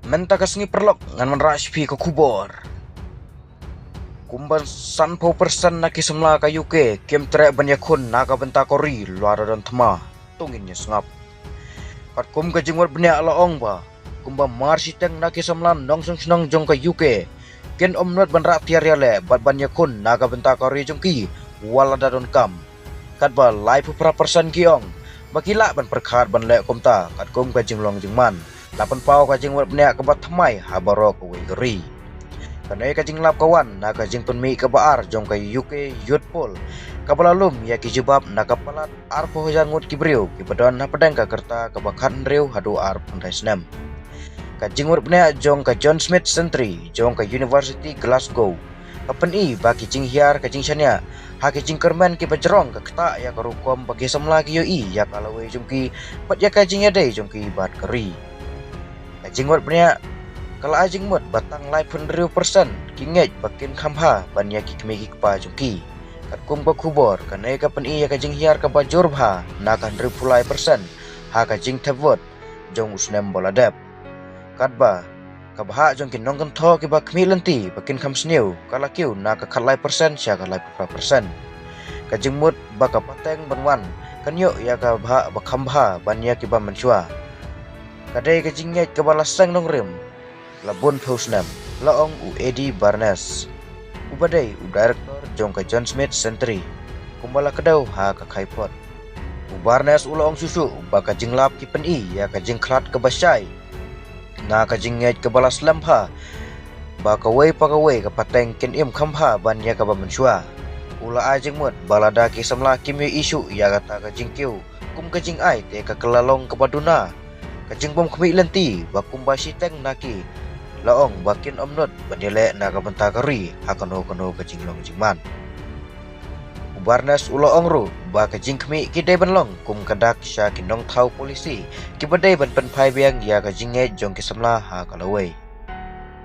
Menta kasngi perlok ngan man rashpi ke kubor. Kumban sanpo persen na kisemla ka UK kem trek banyakun na ka benta kori luar dan thema tunginnya sengap. Kat kum ka jingwat benya ala ong ba. Kumba marsi teng na kisemla nong senang jong ka UK. Ken omnot ban rak tiar yale bat banyakun na ka benta kori jongki wala dadon kam. Kat ba lai pupra persen kiong. Bakila ban perkhat ban lek kumta kat kum ka jinglong jingman. Lapan pau kajing wat benya kebat thamai habarok we geri. Kanai kajing lap kawan na kajing penmi kebaar jong ka UK Youthpol. Kabalalum ya ki jebab na kapalat arpo jangut kibriu ki badan na pedang ka kerta kabakan riu hadu ar pendaisnem. Kajing wat benya jong ka John Smith Century jong ka University Glasgow. Kapeni bagi jing hiar kajing syania. Ha kajing kermen ki bajerong ka keta ya karukom bagi semla ki yoi ya kalawe jong ki pat ya kajing yadai jong ki bat keri. Kajing wat benya kalau ajing mut batang lai pun 1000% kinget bakin khamha banya ki kemegi kepa jungki kat kum ba kubor kanai ka pen iya kajing hiar ka bajur bha na kan 10% ha kajing thavot jong usnem boladep kat ba ka bha jong kin nong kan tho ki ba khmi lenti bakin kham sneu kala kiu na ka khalai persen sya ka lai persen kajing mut ba ka pateng banwan kan yo ya ka bha ba khambha banya ki ba manchua kadai kajing nget ka balasang nong rim labun Phusnam laong u Eddie Barnes ubadai u director jong ka John Smith Century kumbala kedau ha ka khaipot u Barnes u laong susu ba ka jinglap ki pen i ya ka jingklat ke basai na ka jinget ke balas lampa ba ka wei pa ka wei ka pateng ken im khamha ban ya ka ba mensua ula ajing mut balada ki samla kim isu ya kata ka jingkiu kum ka jing ai te ka kelalong ke baduna kajing bom khmi lenti ba kumba siteng naki laong bakin omnot bandele na ka benta kari hakano kajing long jingman ubarnas ulo ongru ba kajing khmi kidai banlong kum kadak sya kinong thau polisi ki badai ban pen phai biang ya kajing nge jong ki samla ha kalawai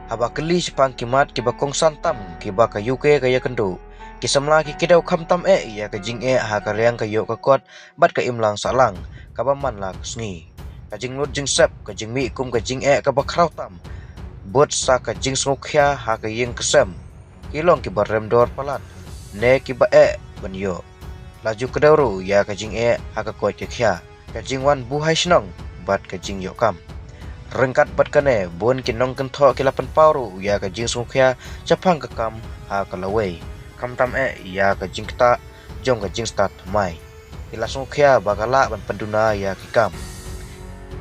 haba keli sepang kimat ki ba kong santam ki ba ka UK ka ya kendu ki samla ki kidau kham tam ya kajing ha ka riang ka yo ka kot bat ka imlang salang ka ba man la kusngi kajing lut jing sep kajing mi kum kajing ka bakrau tam bot sa kajing smukhya ha ka yeng kesem kilong ki barem dor palat ne ki ba banyo laju kedauru ya kajing ha ka kot ki khya kajing wan buhai snong bat kajing yo kam rengkat bat kane bon ki nong kan tho ki lapan pauru ya kajing smukhya chapang ka kam ha ka lawei kam tam ya kajing kta jong kajing start mai ila smukhya bagala ban penduna ya ki kam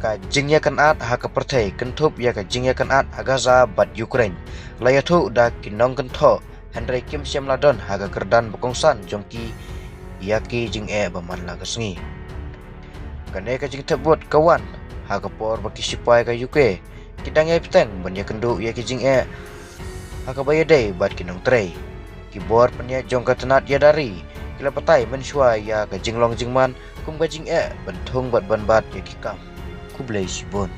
ka jingya kan at ha ka perthai kentup ya ka jingya kan at ha Gaza bat Ukraine layathu da kinong kan tho Henry Kim Siam Ladon ha ka kerdan bokongsan jongki ya ki jing baman la kasngi kane ka jing tebot kawan ha ka por baki sipai ka UK kidang peteng ban ya kendu ya ki jing ha ka bayadai bat kinong trei ki bor penya jong ka tenat ya dari kila patai mensua ya ka jinglong jingman kum ka jing bentung bat ban bat ya ki kam Kublai Shibun.